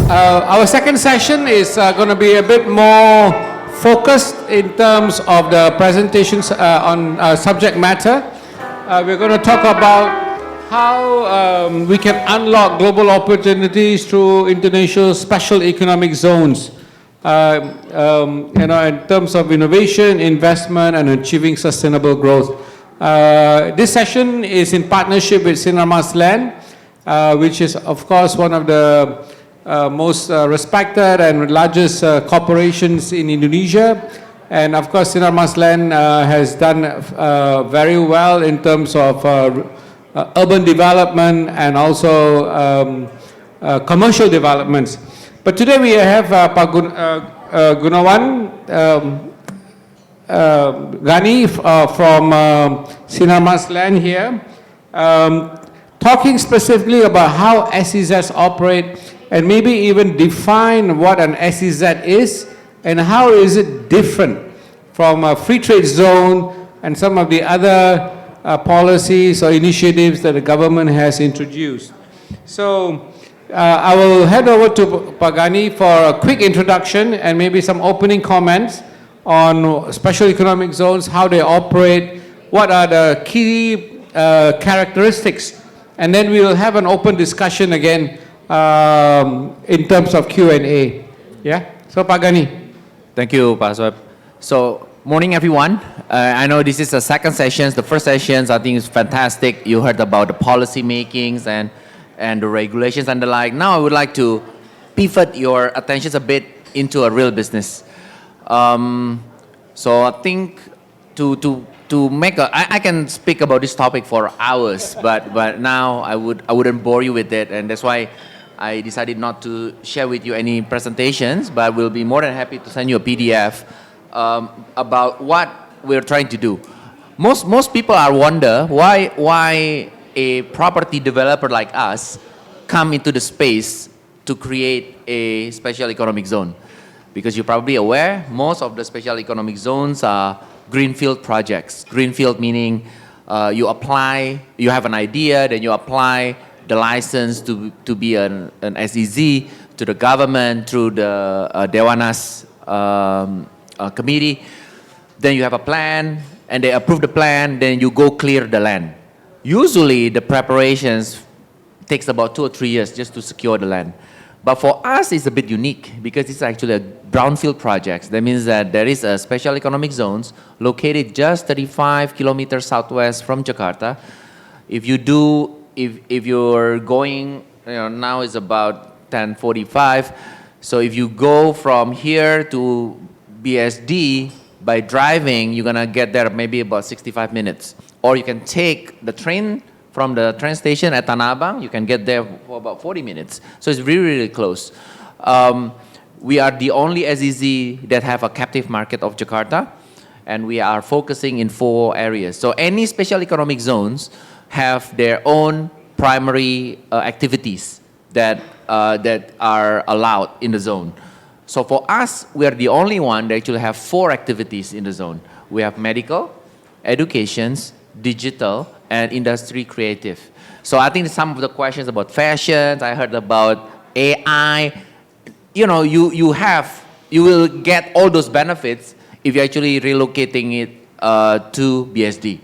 Our second session is going to be a bit more focused in terms of the presentations on subject matter. We're going to talk about how we can unlock global opportunities through Indonesia's special economic zones. In terms of innovation, investment, and achieving sustainable growth. This session is in partnership with Sinarmas Land, which is, of course, one of the most respected and largest corporations in Indonesia. And of course, Sinarmas Land has done very well in terms of urban development and also commercial developments. But today we have Pak Gunawan Gani from Sinarmas Land here, talking specifically about how SEZs operate and maybe even define what an SEZ is and how is it different from a free trade zone and some of the other policies or initiatives that the government has introduced. So I will head over to Pak Gani for a quick introduction and maybe some opening comments on special economic zones, how they operate, what are the key characteristics, and then we will have an open discussion again in terms of Q&A. Yeah? So Pak Gani. Thank you, Pak Shoeb. So, morning everyone. I know this is the second session. The first sessions I think is fantastic. You heard about the policy makings and the regulations and the like. Now I would like to pivot your attentions a bit into a real business. So I think to make I can speak about this topic for hours, but now I wouldn't bore you with it, and that's why I decided not to share with you any presentations, but we'll be more than happy to send you a PDF about what we're trying to do. Most people are wonder why a property developer like us come into the space to create a special economic zone. Because you're probably aware, most of the special economic zones are greenfield projects. Greenfield meaning you apply, you have an idea, then you apply the license to be an SEZ to the government through the Dewanas committee. Then you have a plan, and they approve the plan, then you go clear the land. Usually the preparations takes about 2 or 3 years just to secure the land. But for us, it's a bit unique because it's actually a brownfield project. That means that there is a special economic zones located just 35 kilometers southwest from Jakarta. If you're going, now it's about 10:45. So if you go from here to BSD by driving, you're gonna get there maybe about 65 minutes. Or you can take the train from the train station at Tanah Abang, you can get there for about 40 minutes. So it's really, really close. We are the only SEZ that have a captive market of Jakarta, and we are focusing in 4 areas. So any special economic zones have their own primary activities that are allowed in the zone. So for us, we are the only one that actually have 4 activities in the zone. We have medical, educations, digital, and industry creative. So I think some of the questions about fashion, I heard about AI, you will get all those benefits if you're actually relocating it to BSD.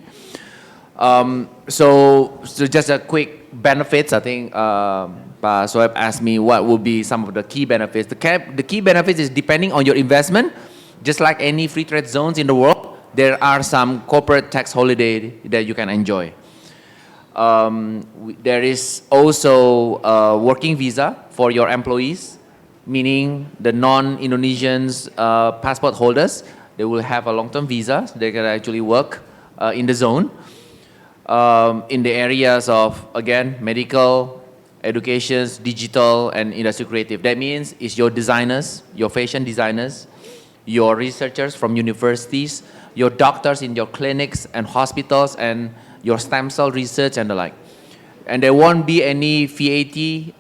So just a quick benefits, I think Pak Shoeb asked me what would be some of the key benefits. The key benefits is depending on your investment, just like any free trade zones in the world, there are some corporate tax holiday that you can enjoy. There is also a working visa for your employees, meaning the non-Indonesians passport holders, they will have a long-term visa. They can actually work in the zone. In the areas of, again, medical, education, digital, and industry creative. That means it's your designers, your fashion designers, your researchers from universities, your doctors in your clinics and hospitals, and your stem cell research and the like. And there won't be any VAT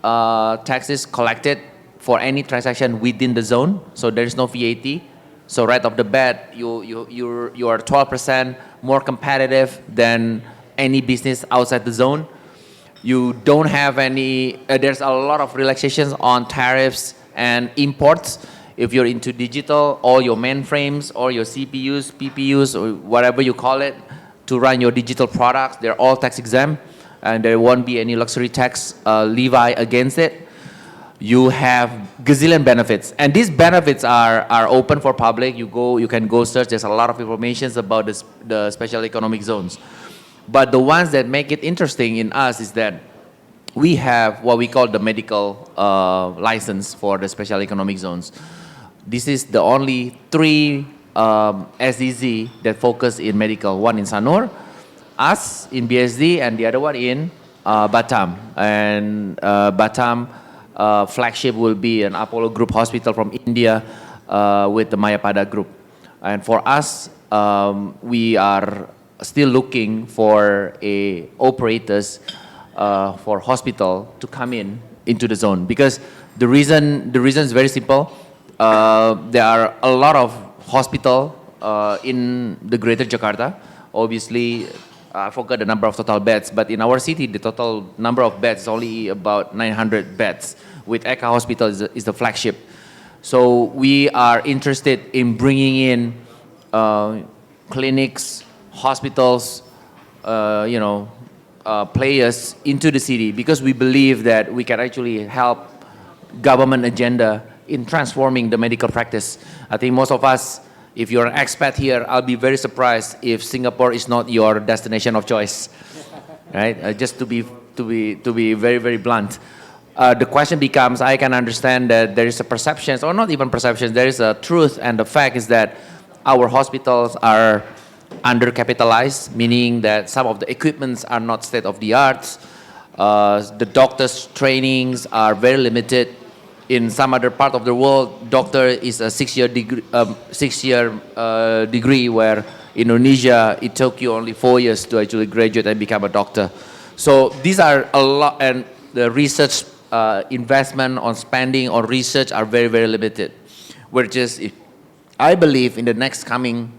taxes collected for any transaction within the zone, so there is no VAT. So right off the bat, you are 12% more competitive than any business outside the zone. You don't have any, there's a lot of relaxations on tariffs and imports. If you're into digital, all your mainframes or your CPUs, PPUs, or whatever you call it, to run your digital products, they're all tax exempt, and there won't be any luxury tax levy against it. You have gazillion benefits, and these benefits are open for public. You can go search. There's a lot of information about the special economic zones. But the ones that make it interesting in us is that we have what we call the medical license for the special economic zones. This is the only 3 SEZ that focus in medical. One in Sanur, us in BSD, and the other one in Batam. And Batam flagship will be an Apollo Group hospital from India with the Mayapada Group. And for us, we are still looking for operators for hospital to come into the zone, because the reason is very simple. There are a lot of hospital in the greater Jakarta. Obviously, I forgot the number of total beds, but in our city, the total number of beds is only about 900 beds, with Eka Hospital is the flagship. So we are interested in bringing in clinics, hospitals, players into the city, because we believe that we can actually help government agenda in transforming the medical practice. I think most of us, if you're an expat here, I'll be very surprised if Singapore is not your destination of choice, right? Just to be very, very blunt. The question becomes, I can understand that there is a perception, or not even perception, there is a truth, and the fact is that our hospitals are undercapitalized, meaning that some of the equipments are not state-of-the-art. The doctors' trainings are very limited. In some other part of the world, doctor is a 6-year degree, where in Indonesia, it took you only 4 years to actually graduate and become a doctor. So these are a lot, and the research investment on spending on research are very, very limited. Which is, I believe in the next coming,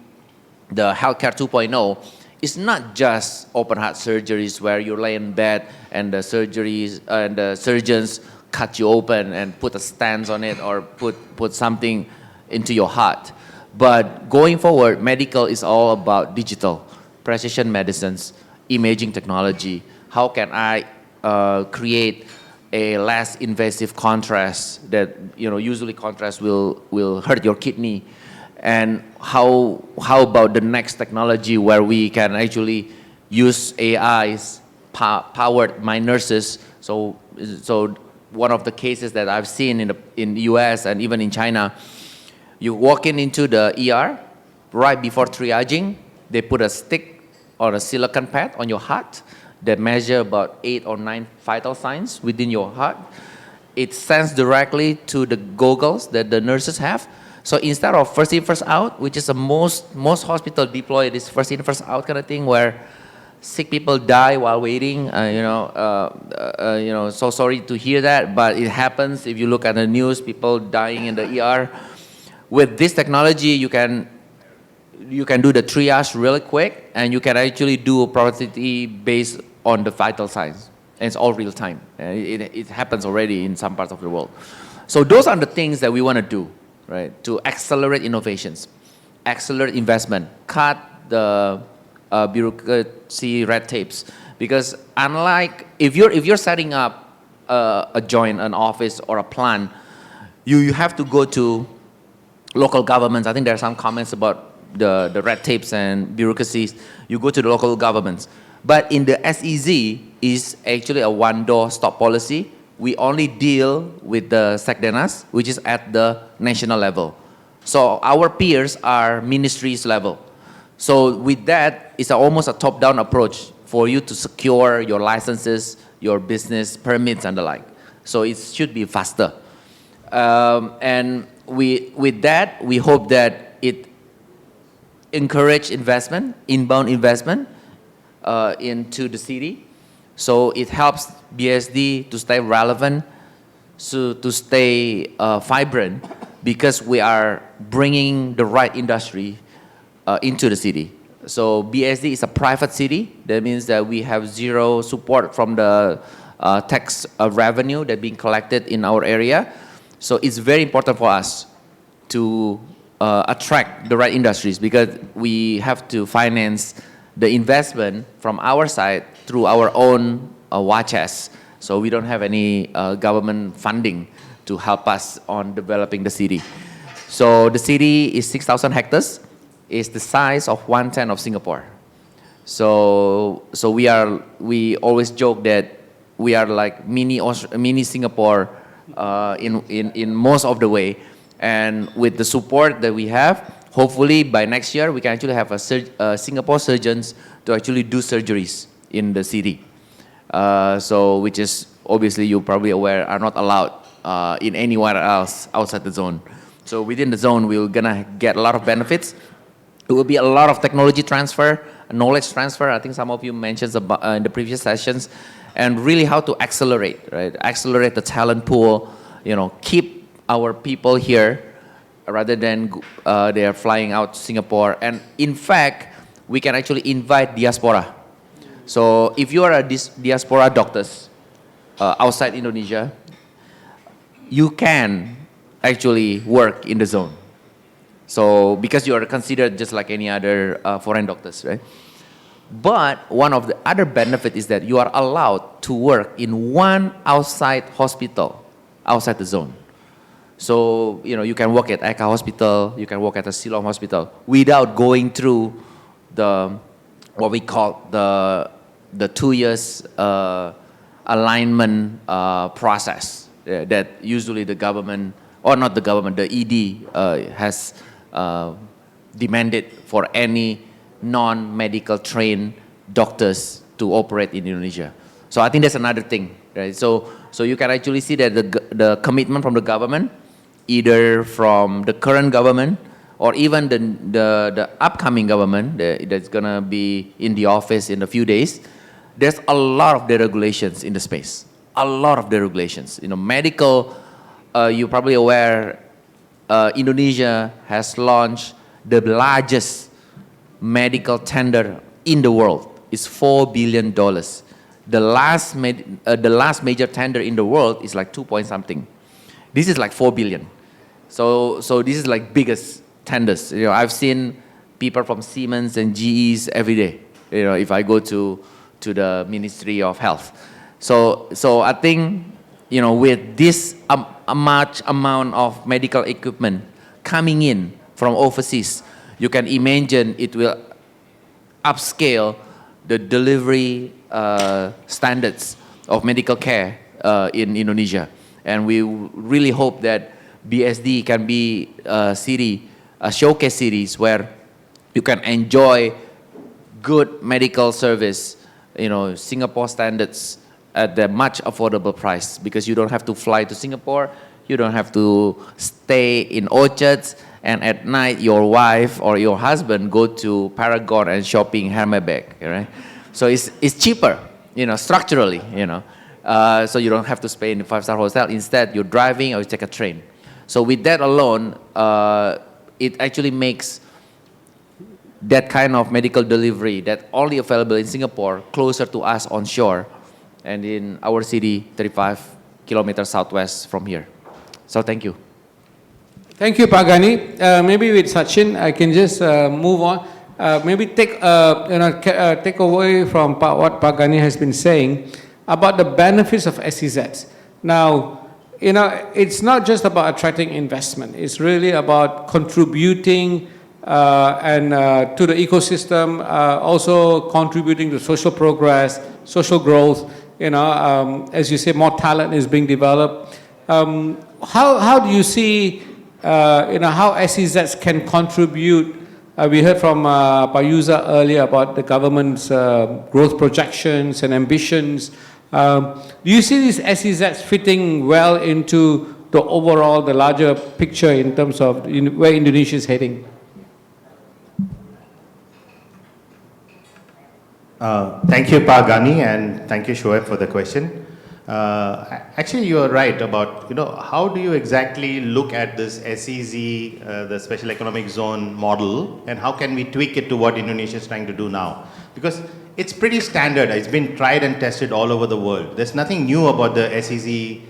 the healthcare 2.0, it's not just open heart surgeries where you lay in bed and the surgeries and the surgeons cut you open and put a stance on it, or put something into your heart. But going forward, medical is all about digital, precision medicines, imaging technology. How can I create a less invasive contrast that, usually contrast will hurt your kidney? And how about the next technology where we can actually use AIs powered my nurses? So one of the cases that I've seen in the US and even in China, you walk into the ER, right before triaging, they put a stick or a silicon pad on your heart that measure about 8 or 9 vital signs within your heart. It sends directly to the goggles that the nurses have. So instead of first in, first out, which is the most hospital deploy this first in, first out kind of thing, where sick people die while waiting. So sorry to hear that, but it happens. If you look at the news, people dying in the ER. With this technology, you can do the triage really quick, and you can actually do a probability based on the vital signs. And it's all real time. It happens already in some parts of the world. So those are the things that we want to do, right? To accelerate innovations, accelerate investment, cut the bureaucracy red tapes. Because unlike, if you're setting up a joint, an office or a plant, you have to go to local governments. I think there are some comments about the red tapes and bureaucracies. You go to the local governments. But in the SEZ is actually a one-door stop policy. We only deal with the Sekdenas, which is at the national level. So our peers are ministries level. So with that, it's almost a top-down approach for you to secure your licenses, your business permits and the like. So it should be faster. And with that, we hope that it encourage investment, inbound investment into the city. So it helps BSD to stay relevant, to stay vibrant, because we are bringing the right industry into the city. So BSD is a private city. That means that we have zero support from the tax revenue that being collected in our area. So it's very important for us to attract the right industries, because we have to finance the investment from our side through our own watches. So we don't have any government funding to help us on developing the city. So the city is 6,000 hectares. It's the size of 1/10 of Singapore. So we always joke that we are like mini Singapore in most of the way. And with the support that we have, hopefully by next year we can actually have Singapore surgeons to actually do surgeries in the city. So which is obviously, you probably aware, are not allowed in anywhere else outside the zone. So within the zone, we're gonna get a lot of benefits. It will be a lot of technology transfer, knowledge transfer. I think some of you mentioned about, in the previous sessions, and really how to accelerate, right? Accelerate the talent pool, keep our people here rather than they are flying out to Singapore. And in fact, we can actually invite diaspora. So if you are a diaspora doctors outside Indonesia, you can actually work in the zone. So because you are considered just like any other foreign doctors, right? But one of the other benefits is that you are allowed to work in one outside hospital, outside the zone. So, you can work at Eka Hospital, you can work at a Siloam Hospital without going through what we call the 2 years alignment process that usually the government, or not the government, the ED has demanded for any non-medical trained doctors to operate in Indonesia. So I think that's another thing, right? So you can actually see that the commitment from the government, either from the current government or even the upcoming government that's gonna be in the office in a few days, there's a lot of deregulations in the space. A lot of deregulations. Medical, you're probably aware, Indonesia has launched the largest medical tender in the world. It's $4 billion. The last major tender in the world is like 2 point something. This is like 4 billion. So this is like biggest tenders. I've seen people from Siemens and GEs every day. If I go to the Ministry of Health. So I think, with this much amount of medical equipment coming in from overseas, you can imagine it will upscale the delivery standards of medical care in Indonesia. And we really hope that BSD can be a showcase cities where you can enjoy good medical service, Singapore standards at a much affordable price, because you don't have to fly to Singapore, you don't have to stay in orchards, and at night your wife or your husband go to Paragon and shopping handbag, right? So it's cheaper, structurally, so you don't have to stay in a 5-star hotel. Instead, you're driving or you take a train. So with that alone, it actually makes that kind of medical delivery that only available in Singapore closer to us on shore, and in our city 35 kilometers southwest from here. So thank you. Thank you, Pak Gani. Maybe with Sachin, I can just move on. Maybe take away from what Pak Gani has been saying about the benefits of SEZs. Now, it's not just about attracting investment. It's really about contributing to the ecosystem, also contributing to social progress, social growth. As you say, more talent is being developed. How do you see, how SEZs can contribute? We heard from Payuza earlier about the government's growth projections and ambitions. Do you see these SEZs fitting well into the overall, the larger picture in terms of where Indonesia is heading? Thank you, Pak Gani, and thank you, Shoeb, for the question. Actually, you are right about, how do you exactly look at this SEZ, the Special Economic Zone model, and how can we tweak it to what Indonesia is trying to do now? Because it's pretty standard. It's been tried and tested all over the world. There's nothing new about the SEZ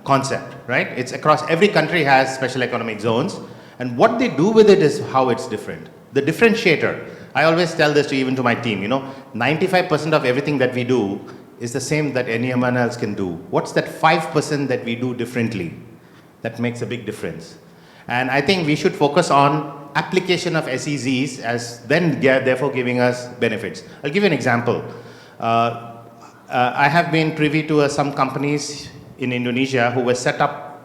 concept, right? It's across every country has Special Economic Zones, and what they do with it is how it's different. The differentiator, I always tell this even to my team, 95% of everything that we do is the same that anyone else can do. What's that 5% that we do differently? That makes a big difference. And I think we should focus on application of SEZs as then therefore giving us benefits. I'll give you an example. I have been privy to some companies in Indonesia who were set up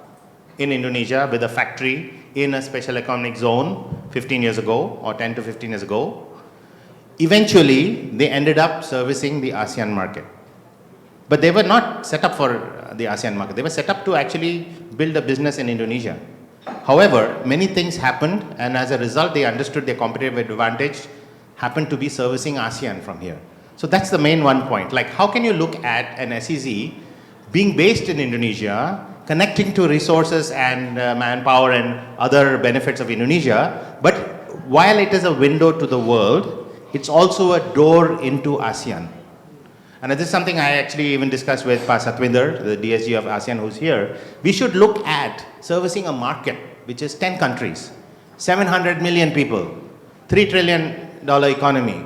in Indonesia with a factory in a special economic zone 15 years ago or 10 to 15 years ago. Eventually, they ended up servicing the ASEAN market. But they were not set up for the ASEAN market. They were set up to actually build a business in Indonesia. However, many things happened, and as a result, they understood their competitive advantage happened to be servicing ASEAN from here. So that's the main one point. Like, how can you look at an SEZ being based in Indonesia, connecting to resources and manpower and other benefits of Indonesia, but while it is a window to the world, it's also a door into ASEAN. And this is something I actually even discussed with Pa Satwinder, the DSG of ASEAN who's here. We should look at servicing a market which is 10 countries, 700 million people, $3 trillion economy.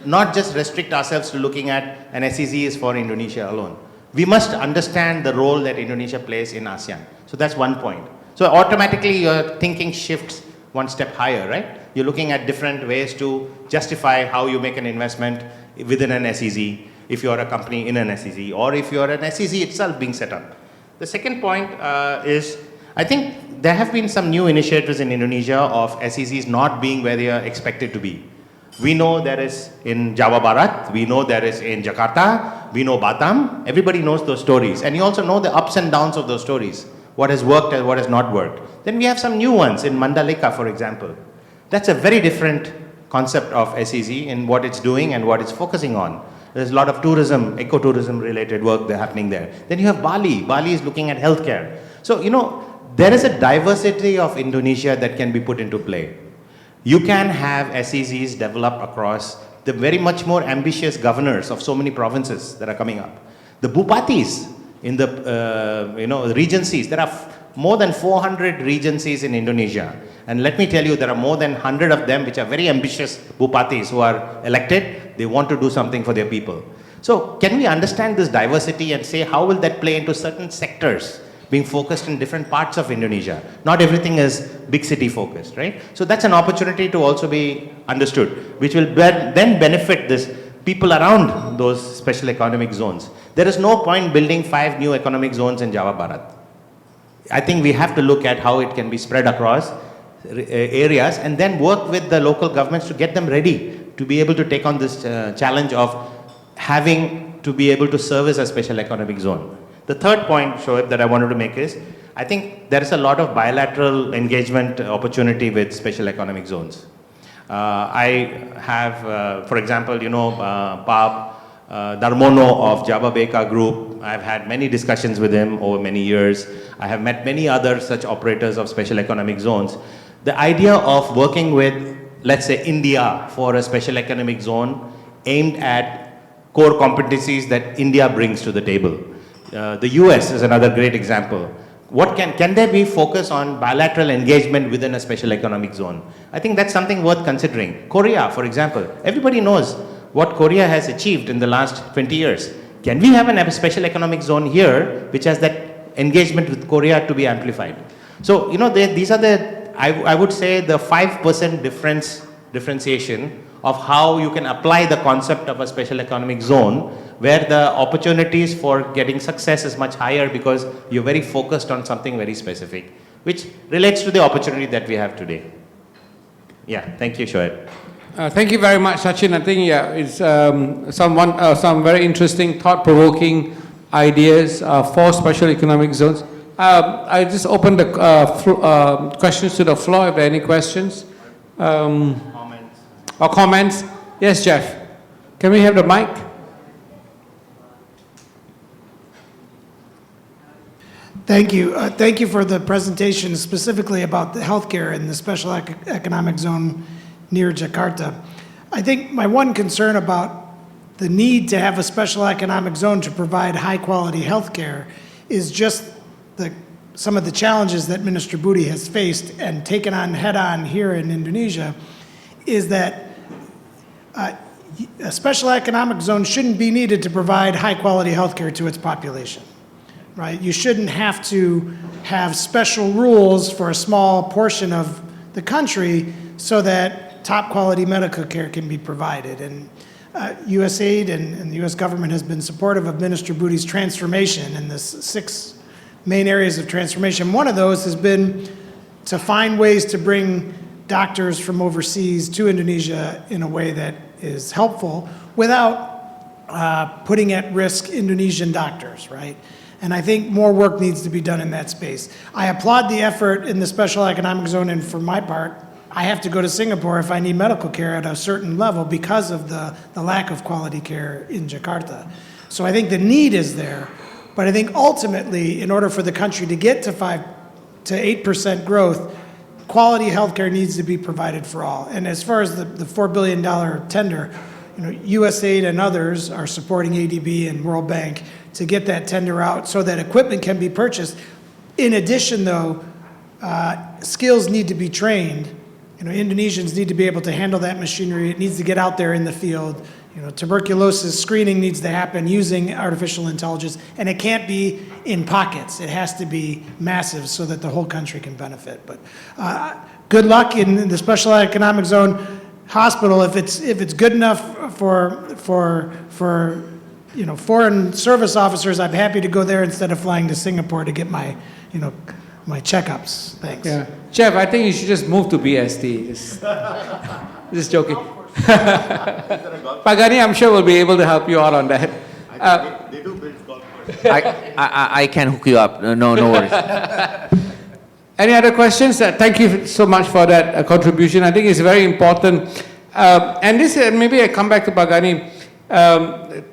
Not just restrict ourselves to looking at an SEZ is for Indonesia alone. We must understand the role that Indonesia plays in ASEAN. So that's one point. So automatically your thinking shifts one step higher, right? You're looking at different ways to justify how you make an investment within an SEZ, if you're a company in an SEZ, or if you're an SEZ itself being set up. The second point is, I think there have been some new initiatives in Indonesia of SEZs not being where they are expected to be. We know there is in Jawa Barat, we know there is in Jakarta, we know Batam, everybody knows those stories. And you also know the ups and downs of those stories, what has worked and what has not worked. Then we have some new ones in Mandalika, for example. That's a very different concept of SEZ in what it's doing and what it's focusing on. There's a lot of tourism, ecotourism related work that's happening there. Then you have Bali. Bali is looking at healthcare. So, there is a diversity of Indonesia that can be put into play. You can have SEZs develop across the very much more ambitious governors of so many provinces that are coming up. The Bupatis in the, regencies. There are more than 400 regencies in Indonesia. And let me tell you, there are more than 100 of them which are very ambitious Bupatis who are elected. They want to do something for their people. So can we understand this diversity and say how will that play into certain sectors being focused in different parts of Indonesia? Not everything is big city focused, right? So that's an opportunity to also be understood, which will then benefit this people around those special economic zones. There is no point building 5 new economic zones in Jawa Barat. I think we have to look at how it can be spread across areas and then work with the local governments to get them ready to be able to take on this challenge of having to be able to service a special economic zone. The third point, Shoeb, that I wanted to make is, I think there is a lot of bilateral engagement opportunity with special economic zones. I have, for example, Pab Darmono of Java Beka Group. I've had many discussions with him over many years. I have met many other such operators of special economic zones. The idea of working with, let's say, India for a special economic zone aimed at core competencies that India brings to the table. The US is another great example. What can there be focus on bilateral engagement within a special economic zone? I think that's something worth considering. Korea, for example, everybody knows what Korea has achieved in the last 20 years. Can we have a special economic zone here which has that engagement with Korea to be amplified? So, these are I would say the 5% differentiation of how you can apply the concept of a special economic zone where the opportunities for getting success is much higher because you're very focused on something very specific, which relates to the opportunity that we have today. Yeah, thank you, Shoeb. Thank you very much, Sachin. I think, it's some very interesting, thought-provoking ideas for special economic zones. I just open the questions to the floor if there are any questions. Comments. Or comments? Yes, Jeff. Can we have the mic? Thank you. Thank you for the presentation, specifically about the healthcare in the special economic zone near Jakarta. I think my one concern about the need to have a special economic zone to provide high-quality healthcare is just some of the challenges that Minister Budi has faced and taken on head-on here in Indonesia, is that a special economic zone shouldn't be needed to provide high-quality healthcare to its population. Right? You shouldn't have to have special rules for a small portion of the country so that top quality medical care can be provided. And USAID and the US government has been supportive of Minister Budi's transformation in the 6 main areas of transformation. One of those has been to find ways to bring doctors from overseas to Indonesia in a way that is helpful without putting at risk Indonesian doctors, right? And I think more work needs to be done in that space. I applaud the effort in the special economic zone, and for my part, I have to go to Singapore if I need medical care at a certain level because of the lack of quality care in Jakarta. So I think the need is there, but I think ultimately, in order for the country to get to 5 to 8% growth, quality healthcare needs to be provided for all. And as far as the $4 billion tender, USAID and others are supporting ADB and World Bank to get that tender out so that equipment can be purchased. In addition, though, skills need to be trained. Indonesians need to be able to handle that machinery. It needs to get out there in the field. Tuberculosis screening needs to happen using artificial intelligence, and it can't be in pockets. It has to be massive so that the whole country can benefit. But good luck in the special economic zone hospital. If it's good enough for foreign service officers, I'm happy to go there instead of flying to Singapore to get my checkups. Thanks. Yeah. Jeff, I think you should just move to BST. Just joking. Pak Gani, I'm sure will be able to help you out on that. They do build golf courses. I can hook you up. No worries. Any other questions? Thank you so much for that contribution. I think it's very important. And this, maybe I come back to Pak Gani,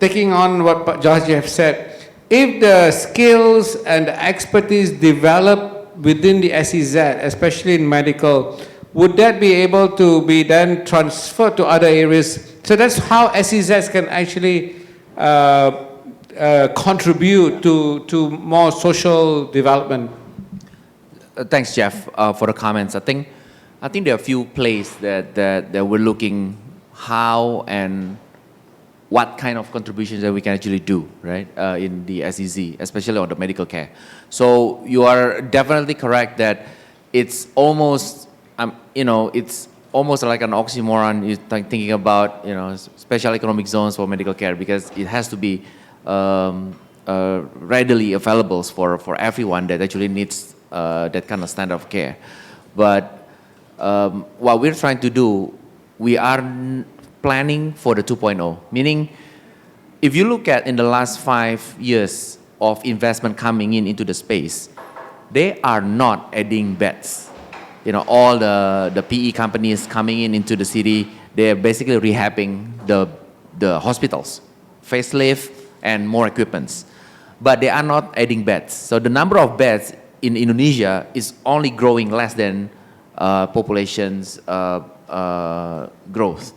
taking on what George have said. If the skills and the expertise developed within the SEZ, especially in medical, would that be able to be then transferred to other areas? So that's how SEZs can actually contribute to more social development. Thanks, Jeff, for the comments. I think there are a few places that we're looking how and what kind of contributions that we can actually do, right, in the SEZ, especially on the medical care. So you are definitely correct that it's almost, it's almost like an oxymoron. You're thinking about, special economic zones for medical care because it has to be readily available for everyone that actually needs that kind of standard of care. But what we're trying to do, we are planning for the 2.0, meaning if you look at in the last 5 years of investment coming into the space, they are not adding beds. All the PE companies coming into the city, they're basically rehabbing the hospitals, facelift and more equipments. But they are not adding beds. So the number of beds in Indonesia is only growing less than population's growth.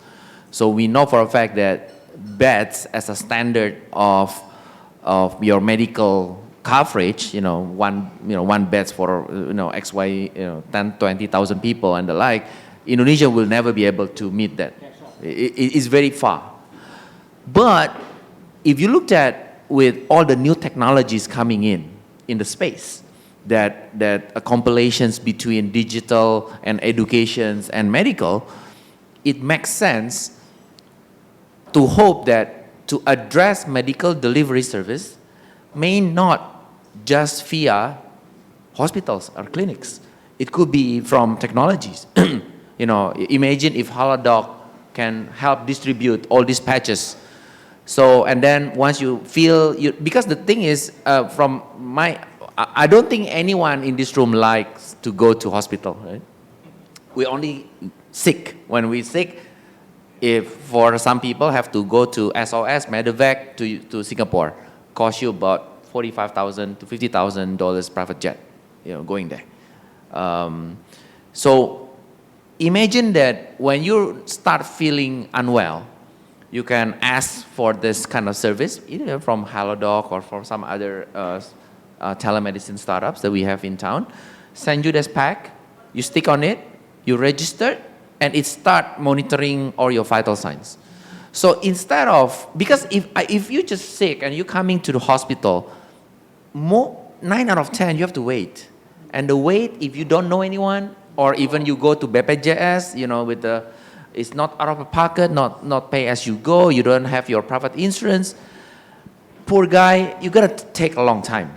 So we know for a fact that beds as a standard of your medical coverage, one beds for XY, 10, 20,000 people and the like, Indonesia will never be able to meet that. It's very far. But if you looked at with all the new technologies coming in the space, that compilations between digital and educations and medical, it makes sense to hope that to address medical delivery service may not just via hospitals or clinics. It could be from technologies. Imagine if Halodoc can help distribute all these patches. So, and then once you feel, because the thing is, I don't think anyone in this room likes to go to hospital, right? We only sick. When we sick, if for some people have to go to SOS, Medevac to Singapore, cost you about $45,000 to $50,000 private jet, going there. So imagine that when you start feeling unwell, you can ask for this kind of service, either from HelloDoc or from some other telemedicine startups that we have in town. Send you this pack, you stick on it, you register, and it start monitoring all your vital signs. So instead of, because if you're just sick and you're coming to the hospital, 9 out of 10 you have to wait. And the wait, if you don't know anyone, or even you go to BPJS, with the, it's not out of pocket, not pay as you go, you don't have your private insurance. Poor guy, you gotta take a long time.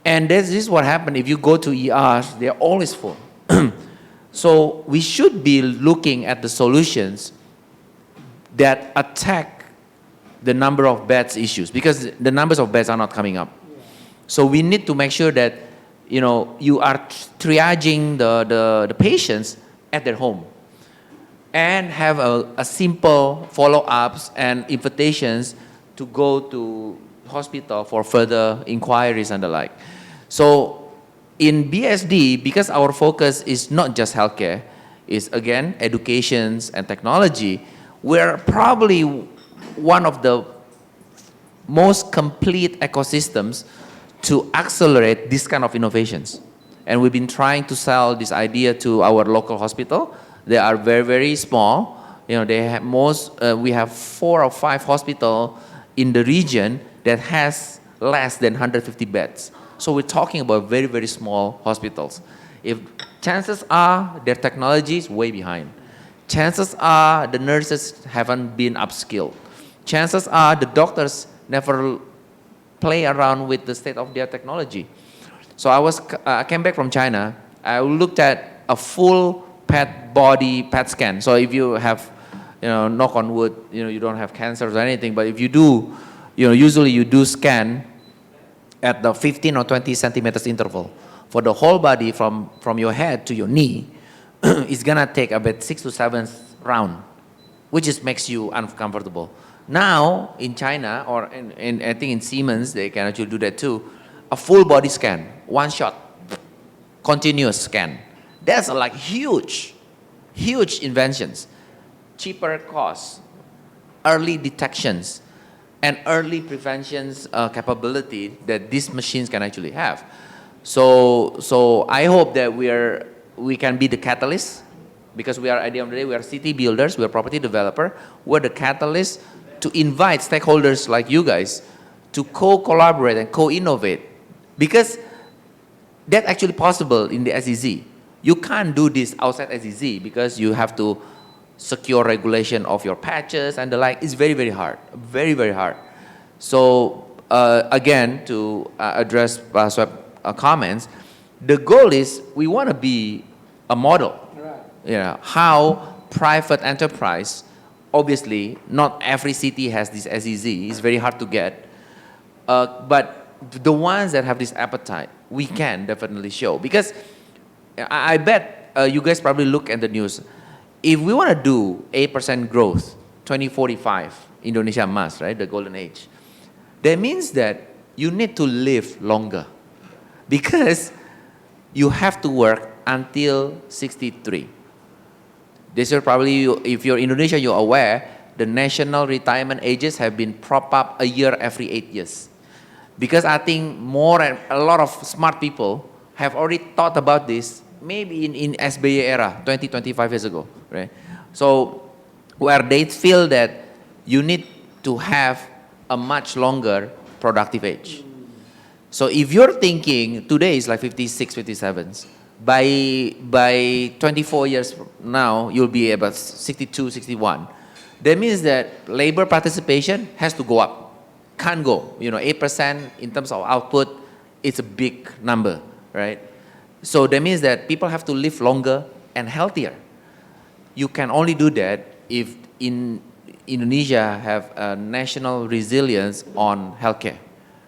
And this is what happened if you go to ERs, they're always full. So we should be looking at the solutions that attack the number of beds issues, because the numbers of beds are not coming up. So we need to make sure that you are triaging the patients at their home, and have a simple follow-ups and invitations to go to hospital for further inquiries and the like. So in BSD, because our focus is not just healthcare, is again educations and technology, we're probably one of the most complete ecosystems to accelerate this kind of innovations. And we've been trying to sell this idea to our local hospital. They are very, very small. They have we have 4 or 5 hospitals in the region that has less than 150 beds. So we're talking about very, very small hospitals. If chances are their technology is way behind. Chances are the nurses haven't been upskilled. Chances are the doctors never play around with the state-of-the-art technology. So I came back from China. I looked at a full PET scan. So if you have, knock on wood, you don't have cancer or anything, but if you do, usually you do scan at the 15 or 20 centimeters interval. For the whole body from your head to your knee, it's gonna take about 6 to 7 round, which just makes you uncomfortable. Now, in China, or in I think in Siemens, they can actually do that too, a full body scan, one shot, continuous scan. That's like huge inventions, cheaper costs, early detections, and early preventions capability that these machines can actually have. So I hope that we can be the catalyst, because we are, at the end of the day, we are city builders, we are property developer. We're the catalyst to invite stakeholders like you guys to co-collaborate and co-innovate, because that's actually possible in the SEZ. You can't do this outside SEZ because you have to secure regulation of your patches and the like. It's very, very hard, very, very hard. So again, to address Shoeb's comments, the goal is we want to be a model. Right. How private enterprise, obviously not every city has this SEZ, it's very hard to get, but the ones that have this appetite, we can definitely show. Because I bet you guys probably look at the news. If we want to do 8% growth, 2045, Indonesia must, right, the golden age. That means that you need to live longer, because you have to work until 63. This is probably, if you're Indonesia, you're aware, the national retirement ages have been propped up a year every 8 years. Because I think a lot of smart people have already thought about this, maybe in SBY era, 20, 25 years ago, right? So where they feel that you need to have a much longer productive age. So if you're thinking today is like 56, 57s, by 24 years from now, you'll be about 62, 61. That means that labor participation has to go up. Can't go, 8% in terms of output, it's a big number, right? So that means that people have to live longer and healthier. You can only do that if in Indonesia have a national resilience on healthcare,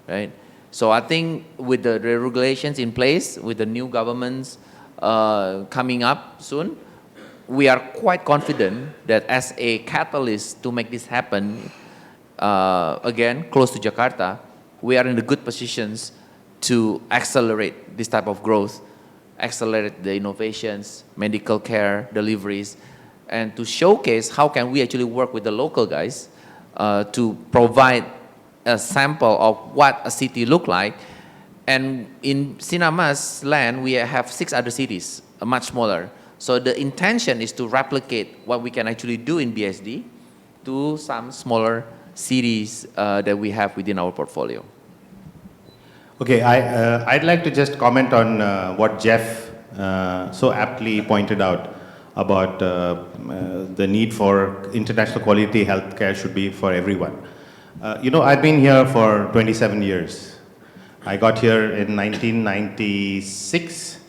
right? So I think with the regulations in place, with the new governments coming up soon, we are quite confident that as a catalyst to make this happen, again, close to Jakarta, we are in the good positions to accelerate this type of growth, accelerate the innovations, medical care deliveries, and to showcase how can we actually work with the local guys to provide a sample of what a city look like. And in Sinarmas Land, we have 6 other cities, much smaller. So the intention is to replicate what we can actually do in BSD to some smaller cities that we have within our portfolio. Okay, I'd like to just comment on what Jeff so aptly pointed out about the need for international quality healthcare should be for everyone. I've been here for 27 years. I got here in 1996,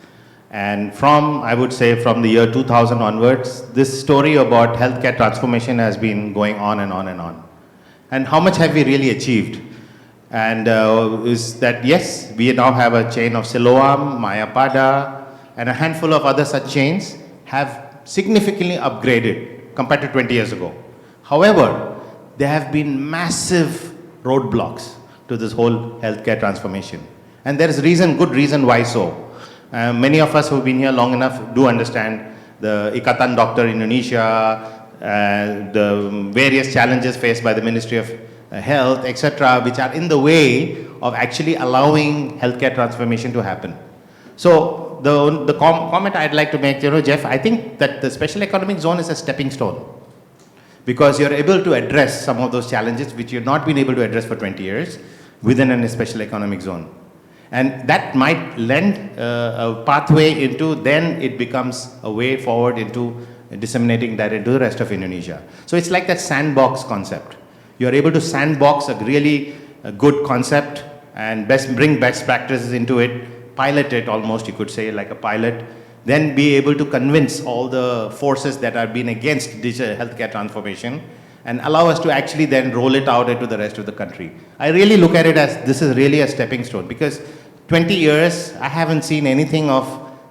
and I would say from the year 2000 onwards, this story about healthcare transformation has been going on and on and on. And how much have we really achieved? And is that, yes, we now have a chain of Siloam, Mayapada, and a handful of other such chains have significantly upgraded compared to 20 years ago. However, there have been massive roadblocks to this whole healthcare transformation. And there is good reason why so. Many of us who've been here long enough do understand the Ikatan Doctor in Indonesia, the various challenges faced by the Ministry of Health, etc., which are in the way of actually allowing healthcare transformation to happen. So the comment I'd like to make, Jeff, I think that the special economic zone is a stepping stone, because you're able to address some of those challenges which you've not been able to address for 20 years within a special economic zone. And that might lend a pathway into, then it becomes a way forward into disseminating that into the rest of Indonesia. So it's like that sandbox concept. You're able to sandbox a really good concept and bring best practices into it, pilot it almost, you could say, like a pilot, then be able to convince all the forces that are being against digital healthcare transformation and allow us to actually then roll it out into the rest of the country. I really look at it as this is really a stepping stone, because 20 years, I haven't seen anything of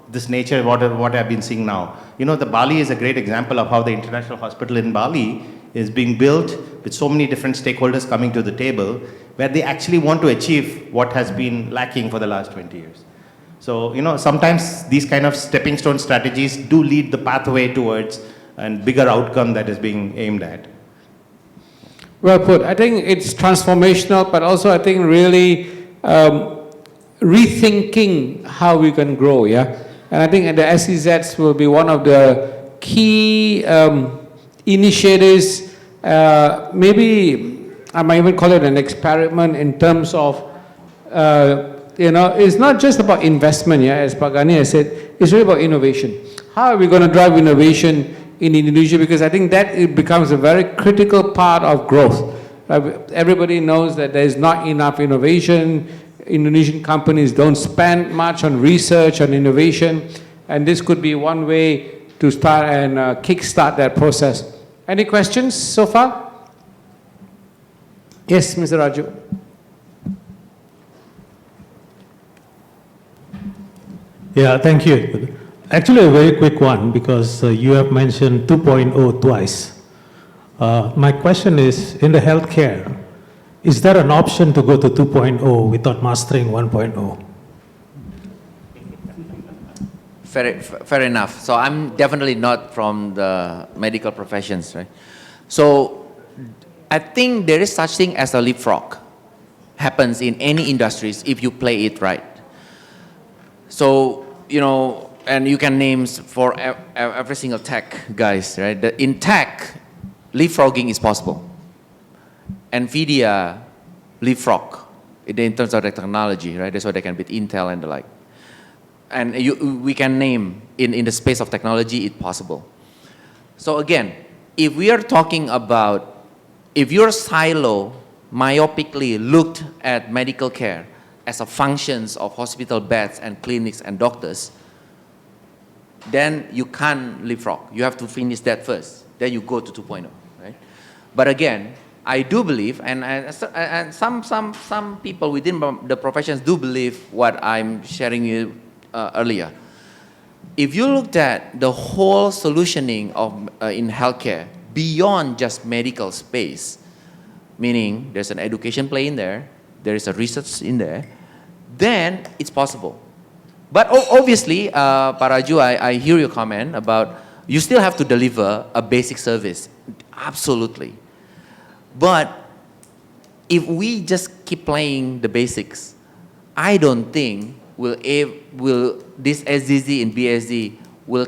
this nature, what I've been seeing now. The Bali is a great example of how the international hospital in Bali is being built with so many different stakeholders coming to the table, where they actually want to achieve what has been lacking for the last 20 years. So, sometimes these kind of stepping stone strategies do lead the pathway towards a bigger outcome that is being aimed at. Well put. I think it's transformational, but also I think really rethinking how we can grow, yeah? And I think the SEZs will be one of the key initiatives, maybe I might even call it an experiment in terms of, it's not just about investment, yeah, as Pak Gani has said, it's really about innovation. How are we going to drive innovation in Indonesia? Because I think that it becomes a very critical part of growth. Everybody knows that there is not enough innovation. Indonesian companies don't spend much on research and innovation, and this could be one way to start and kickstart that process. Any questions so far? Yes, Mr. Raju. Yeah, thank you. Actually, a very quick one, because you have mentioned 2.0 twice. My question is, in the healthcare, is there an option to go to 2.0 without mastering 1.0? Fair enough. So I'm definitely not from the medical professions, right? So I think there is such thing as a leapfrog. Happens in any industries if you play it right. So, and you can names for every single tech guys, right? In tech, leapfrogging is possible. NVIDIA leapfrog in terms of the technology, right? That's why they can beat Intel and the like. And we can name in the space of technology, it's possible. So again, if we are talking about, if your silo myopically looked at medical care as a functions of hospital beds and clinics and doctors, then you can't leapfrog. You have to finish that first. Then you go to 2.0, right? But again, I do believe, and some people within the professions do believe what I'm sharing you earlier. If you looked at the whole solutioning of in healthcare beyond just medical space, meaning there's an education play in there, there is a research in there, then it's possible. But obviously, Paraju, I hear your comment about you still have to deliver a basic service. Absolutely. But if we just keep playing the basics, I don't think this SEZ and BSD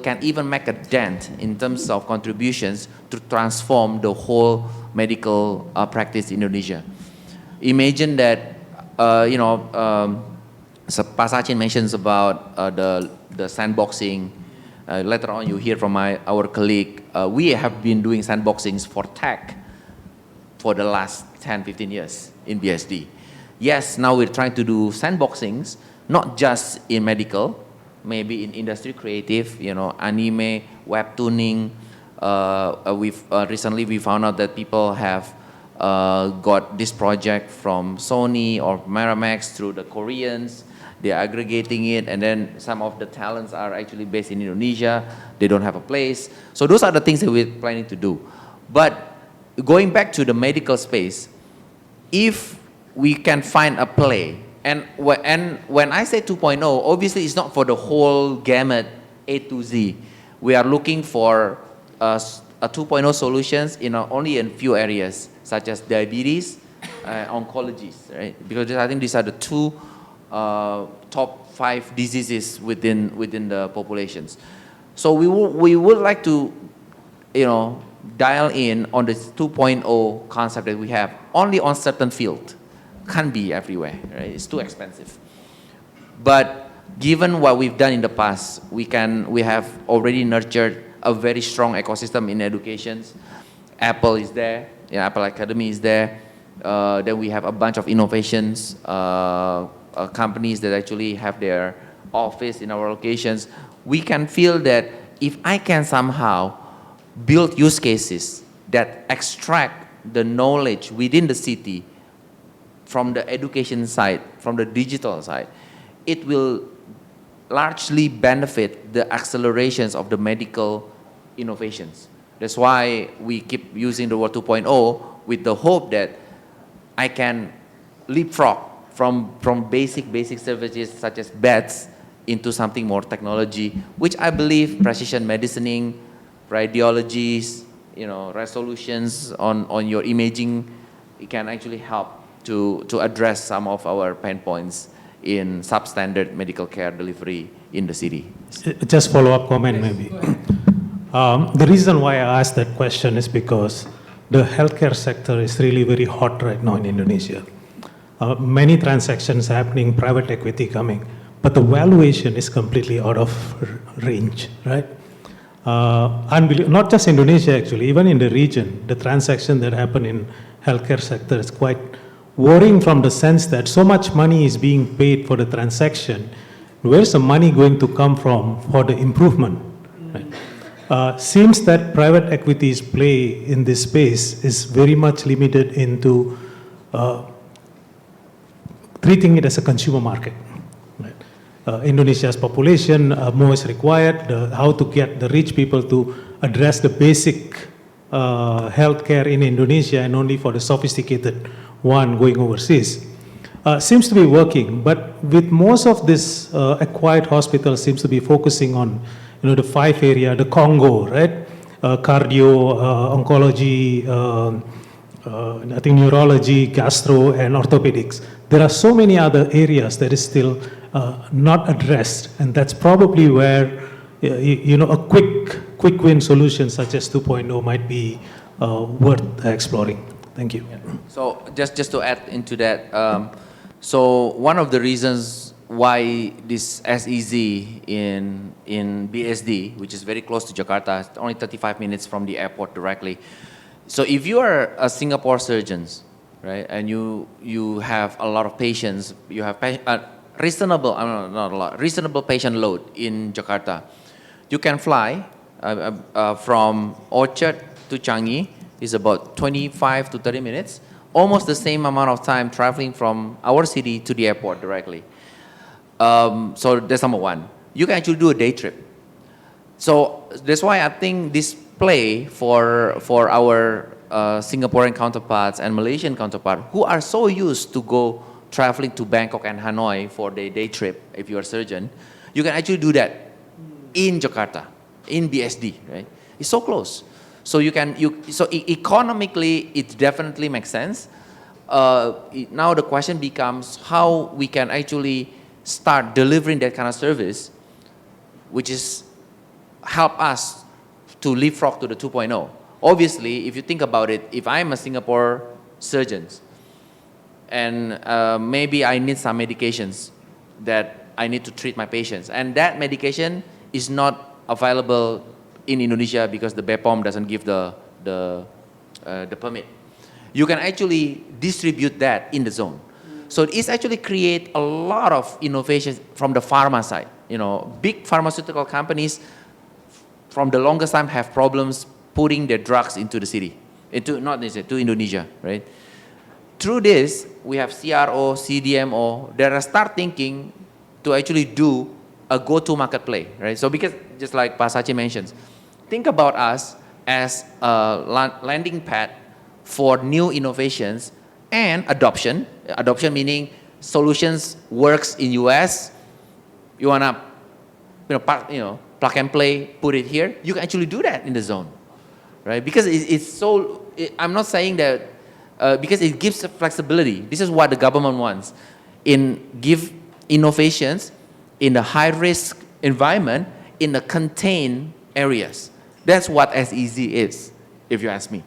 can even make a dent in terms of contributions to transform the whole medical practice in Indonesia. Imagine that, so Sachin mentions about the sandboxing. Later on, you hear from our colleague. We have been doing sandboxings for tech for the last 10, 15 years in BSD. Yes, now we're trying to do sandboxings, not just in medical, maybe in industry creative, anime, webtooning. Recently we found out that people have got this project from Sony or Miramax through the Koreans. They're aggregating it, and then some of the talents are actually based in Indonesia. They don't have a place. So those are the things that we're planning to do. But going back to the medical space, if we can find a play, and when I say 2.0, obviously it's not for the whole gamut A to Z. We are looking for a 2.0 solutions in only in few areas, such as diabetes, oncology, right? Because I think these are the two top 5 diseases within the populations. So we would like to, dial in on this 2.0 concept that we have only on certain field. Can't be everywhere, right? It's too expensive. But given what we've done in the past, we have already nurtured a very strong ecosystem in education. Apple is there, Apple Academy is there. Then we have a bunch of innovations, companies that actually have their office in our locations. We can feel that if I can somehow build use cases that extract the knowledge within the city from the education side, from the digital side, it will largely benefit the accelerations of the medical innovations. That's why we keep using the word 2.0 with the hope that I can leapfrog from basic services such as beds into something more technology, which I believe precision medicining, radiologies, resolutions on your imaging, it can actually help to address some of our pain points in substandard medical care delivery in the city. Just follow-up comment maybe. The reason why I asked that question is because the healthcare sector is really very hot right now in Indonesia. Many transactions happening, private equity coming, but the valuation is completely out of range, right? Not just Indonesia actually, even in the region, the transaction that happen in healthcare sector is quite worrying from the sense that so much money is being paid for the transaction. Where's the money going to come from for the improvement? Right? Seems that private equity's play in this space is very much limited into treating it as a consumer market. Right? Indonesia's population, more is required, how to get the rich people to address the basic healthcare in Indonesia and only for the sophisticated one going overseas. Seems to be working, but with most of this acquired hospitals seems to be focusing on the 5 area, the Congo, right? Cardio, oncology, I think neurology, gastro, and orthopedics. There are so many other areas that is still not addressed, and that's probably where a quick win solution such as 2.0 might be worth exploring. Thank you. Yeah. So just to add into that, so one of the reasons why this SEZ in BSD, which is very close to Jakarta, only 35 minutes from the airport directly. So if you are a Singapore surgeon, right, and you have a lot of patients, you have reasonable patient load in Jakarta, you can fly from Orchard to Changi. Is about 25 to 30 minutes, almost the same amount of time traveling from our city to the airport directly. So that's number one. You can actually do a day trip. So that's why I think this play for our Singaporean counterparts and Malaysian counterparts who are so used to go traveling to Bangkok and Hanoi for the day trip, if you're a surgeon, you can actually do that in Jakarta, in BSD, right? It's so close. So economically, it definitely makes sense. Now the question becomes how we can actually start delivering that kind of service, which is help us to leapfrog to the 2.0. Obviously, if you think about it, if I'm a Singapore surgeon and maybe I need some medications that I need to treat my patients, and that medication is not available in Indonesia because the BPOM doesn't give the permit. You can actually distribute that in the zone. So it's actually create a lot of innovations from the pharma side. Big pharmaceutical companies from the longest time have problems putting their drugs into the city, to Indonesia, right? Through this, we have CRO, CDMO that are start thinking to actually do a go-to-market right? So because, just like Pak Sachin mentions, think about us as a landing pad for new innovations and adoption. Adoption meaning solutions works in US, you wanna, plug and play, put it here. You can actually do that in the zone, right? Because I'm not saying that, because it gives flexibility. This is what the government wants. Give innovations in the high-risk environment in the contained areas. That's what SEZ is, if you ask me.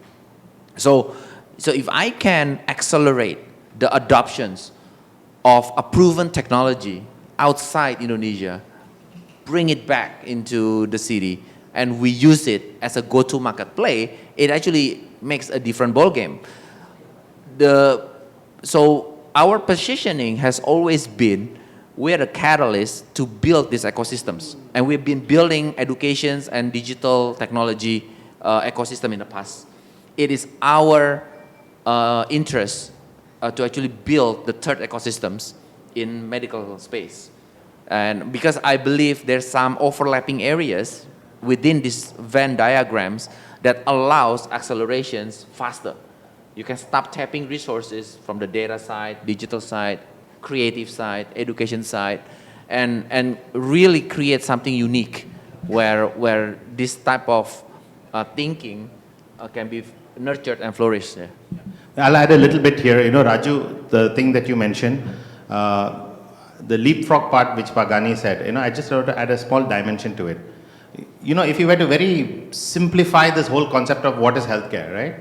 So if I can accelerate the adoptions of a proven technology outside Indonesia, bring it back into the city, and we use it as a go-to-market play, it actually makes a different ballgame. So our positioning has always been, we're the catalyst to build these ecosystems. And we've been building educations and digital technology ecosystem in the past. It is our interest to actually build the third ecosystems in medical space. And because I believe there's some overlapping areas within these Venn diagrams that allows accelerations faster. You can stop tapping resources from the data side, digital side, creative side, education side, and really create something unique where this type of thinking can be nurtured and flourished. Yeah. I'll add a little bit here. Raju, the thing that you mentioned, the leapfrog part which Gani said, I just want to add a small dimension to it. If you were to very simplify this whole concept of what is healthcare, right?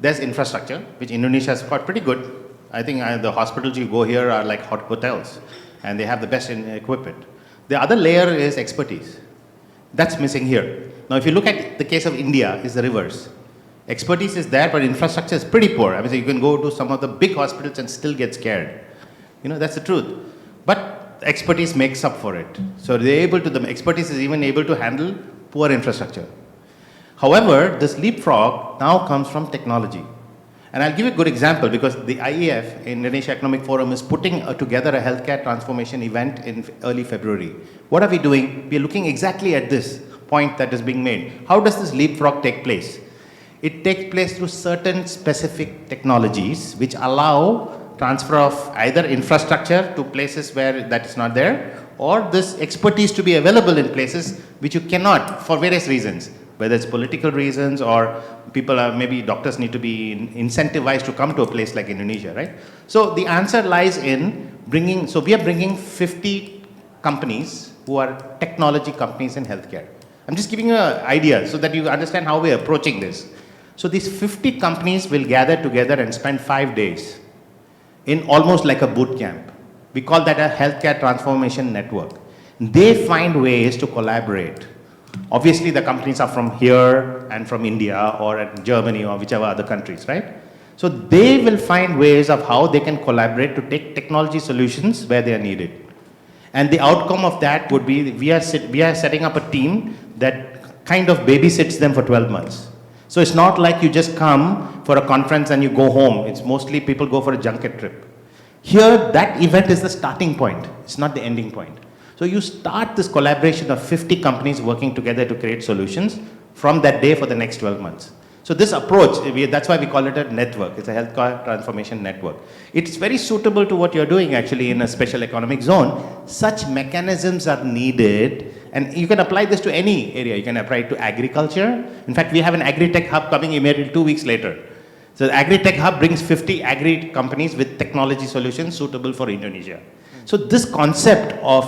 There's infrastructure, which Indonesia has got pretty good. I think the hospitals you go here are like hotels, and they have the best equipment. The other layer is expertise. That's missing here. Now, if you look at the case of India, it's the reverse. Expertise is there, but infrastructure is pretty poor. I mean, so you can go to some of the big hospitals and still get scared. That's the truth. But expertise makes up for it. So the expertise is even able to handle poor infrastructure. However, this leapfrog now comes from technology. And I'll give you a good example because the IEF, Indonesia Economic Forum, is putting together a healthcare transformation event in early February. What are we doing? We are looking exactly at this point that is being made. How does this leapfrog take place? It takes place through certain specific technologies which allow transfer of either infrastructure to places where that is not there, or this expertise to be available in places which you cannot for various reasons, whether it's political reasons or maybe doctors need to be incentivized to come to a place like Indonesia, right? So the answer lies in we are bringing 50 companies who are technology companies in healthcare. I'm just giving you an idea so that you understand how we're approaching this. So these 50 companies will gather together and spend 5 days in almost like a boot camp. We call that a healthcare transformation network. They find ways to collaborate. Obviously, the companies are from here and from India or Germany or whichever other countries, right? So they will find ways of how they can collaborate to take technology solutions where they are needed. And the outcome of that would be we are setting up a team that kind of babysits them for 12 months. So it's not like you just come for a conference and you go home. It's mostly people go for a junket trip. Here, that event is the starting point. It's not the ending point. So you start this collaboration of 50 companies working together to create solutions from that day for the next 12 months. So this approach, that's why we call it a network. It's a healthcare transformation network. It's very suitable to what you're doing actually in a special economic zone. Such mechanisms are needed, and you can apply this to any area. You can apply it to agriculture. In fact, we have an agri-tech hub coming immediately 2 weeks later. So the agri-tech hub brings 50 agri companies with technology solutions suitable for Indonesia. So this concept of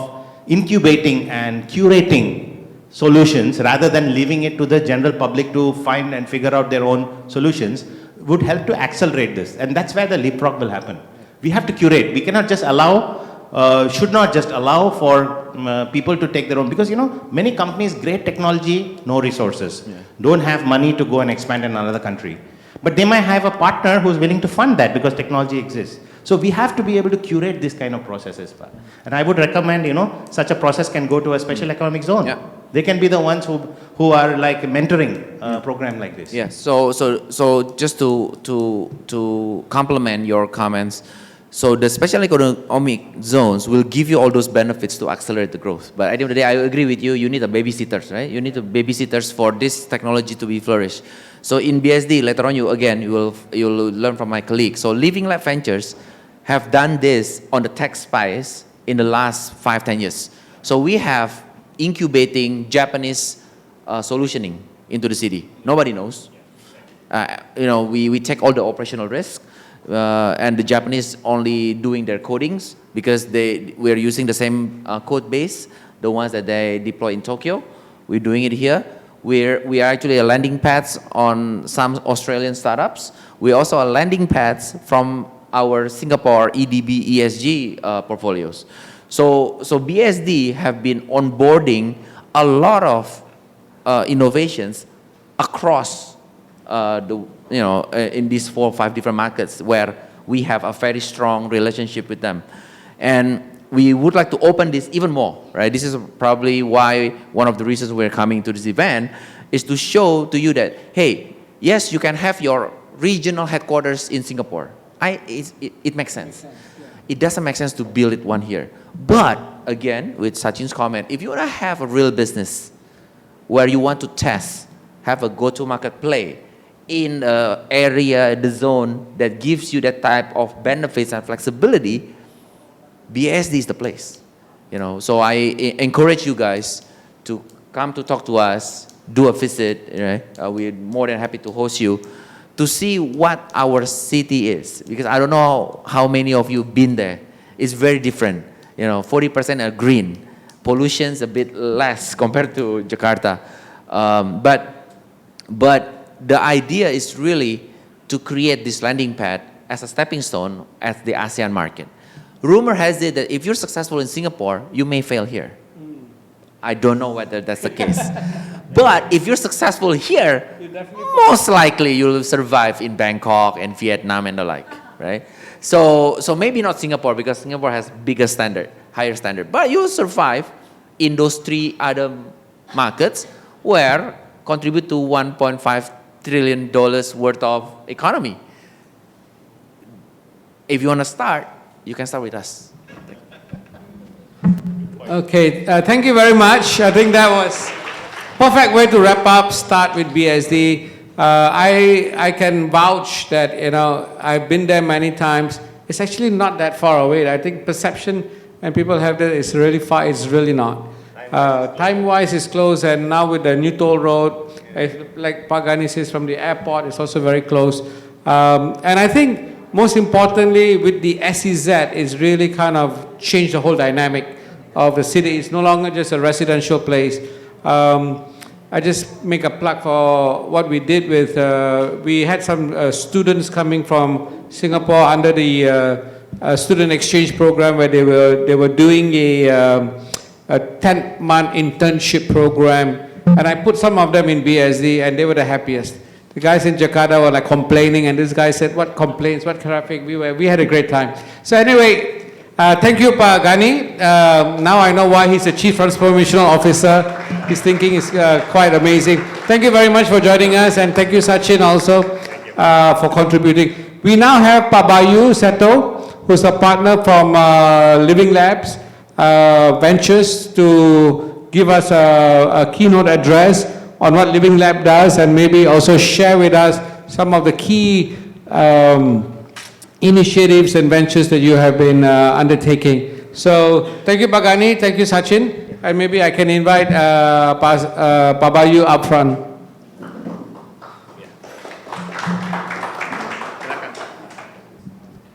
incubating and curating solutions rather than leaving it to the general public to find and figure out their own solutions would help to accelerate this. And that's where the leapfrog will happen. We have to curate. We cannot just allow, should not just allow for people to take their own, because many companies, great technology, no resources, don't have money to go and expand in another country. But they might have a partner who's willing to fund that because technology exists. So we have to be able to curate this kind of processes. And I would recommend, such a process can go to a special economic zone. Yeah. They can be the ones who are like mentoring a program like this. Yeah. So just to complement your comments, so the special economic zones will give you all those benefits to accelerate the growth. But at the end of the day, I agree with you. You need a babysitters, right? You need a babysitters for this technology to be flourished. So in BSD later on, you'll learn from my colleague. So Living Lab Ventures have done this on the tech space in the last 5-10 years. So we have incubating Japanese solutioning into the city. Nobody knows. We take all the operational risk, and the Japanese only doing their codings because we're using the same code base, the ones that they deploy in Tokyo. We're doing it here. We are actually a landing pads on some Australian startups. We also are landing pads from our Singapore EDB ESG portfolios. So BSD have been onboarding a lot of innovations across in these 4 or 5 different markets where we have a very strong relationship with them, and we would like to open this even more. Right? This is probably why one of the reasons we're coming to this event is to show to you that hey, yes, you can have your regional headquarters in Singapore. It makes sense. It doesn't make sense to build it one here. But again, with Sachin's comment, if you want to have a real business where you want to test, have a go-to-market play in the area, the zone that gives you that type of benefits and flexibility, BSD is the place. So I encourage you guys to come to talk to us, do a visit. Right? We're more than happy to host you, to see what our city is, because I don't know how many of you been there. It's very different. 40% are green. Pollution's a bit less compared to Jakarta. But the idea is really to create this landing pad as a stepping stone at the ASEAN market. Rumor has it that if you're successful in Singapore, you may fail here. I don't know whether that's the case. But if you're successful here, most likely you'll survive in Bangkok and Vietnam and the like, right? So maybe not Singapore, because Singapore has higher standard. But you'll survive in those 3 other markets where contribute to $1.5 trillion worth of economy. If you want to start, you can start with us. Okay, thank you very much. I think that was perfect way to wrap up. Start with BSD. I can vouch that I've been there many times. It's actually not that far away. I think perception and people have that it's really far. It's really not. Time-wise, it's close, and now with the new toll road, like Gani says, from the airport, it's also very close. And I think most importantly, with the SEZ, it's really kind of changed the whole dynamic of the city. It's no longer just a residential place. I just make a plug for what we did with, we had some students coming from Singapore under the student exchange program, where they were doing a 10-month internship program, and I put some of them in BSD, and they were the happiest. The guys in Jakarta were like complaining, and this guy said, "What complaints? What traffic?" We had a great time. So anyway, thank you, Pak Gani. Now I know why he's a Chief Transformational Officer. His thinking is quite amazing. Thank you very much for joining us, and thank you, Sachin, also for contributing. We now have Pak Bayu Seto, who's a partner from Living Labs Ventures, to give us a keynote address on what Living Lab does and maybe also share with us some of the key initiatives and ventures that you have been undertaking. So thank you, Gani. Thank you, Sachin. And maybe I can invite Pak Bayu up front.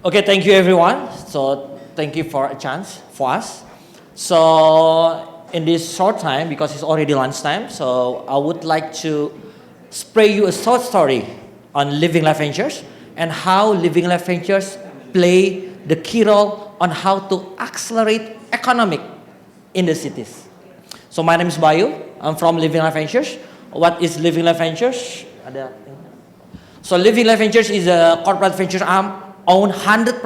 Okay, thank you everyone. So thank you for a chance for us. So in this short time, because it's already lunchtime, so I would like to spray you a short story on Living Life Ventures and how Living Life Ventures play the key role on how to accelerate economic in the cities. So my name is Bayu. I'm from Living Life Ventures. What is Living Life Ventures? So Living Life Ventures is a corporate ventures arm owned 100%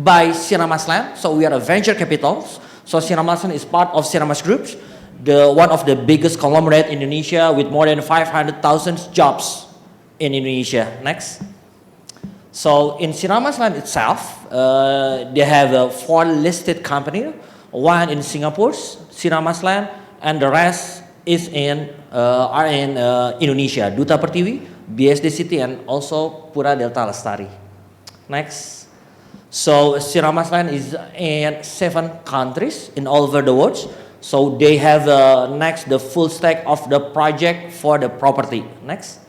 by Sinarmas Land. So we are a venture capital. So Sinarmas Land is part of Sinarmas Groups, one of the biggest conglomerate in Indonesia with more than 500,000 jobs in Indonesia. Next. So in Sinarmas Land itself, they have 4 listed companies, one in Singapore, Sinarmas Land, and the rest is are in Indonesia, Duta Pertiwi, BSD City, and also Pura Delta Lestari. Next. So Sinarmas Land is in 7 countries in all over the world. So they have next the full stack of the project for the property. Next.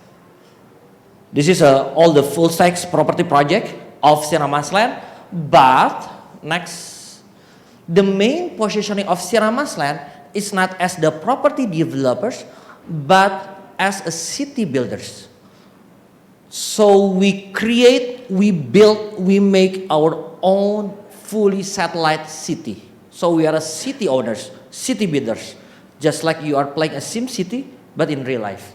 This is all the full stack property project of Sinarmas Land. But next, the main positioning of Sinarmas Land is not as the property developers, but as a city builders. So we create, we build, we make our own fully satellite city. So we are a city owners, city builders, just like you are playing a Sim City, but in real life.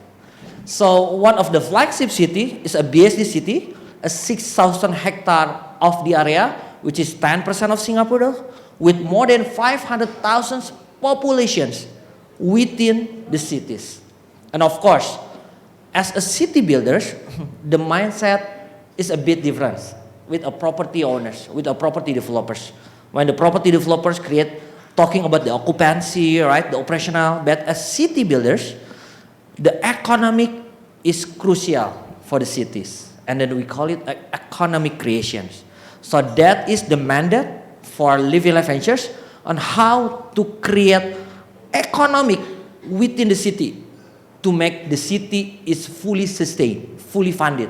So one of the flagship city is a BSD city, a 6,000 hectare of the area, which is 10% of Singapore, with more than 500,000 populations within the cities. And of course, as a city builders, the mindset is a bit different with a property owners, with a property developers. When the property developers talking about the occupancy, right, the operational, but as city builders, the economic is crucial for the cities. And then we call it economic creations. So that is the mandate for Living Life Ventures on how to create economic within the city to make the city is fully sustained, fully funded.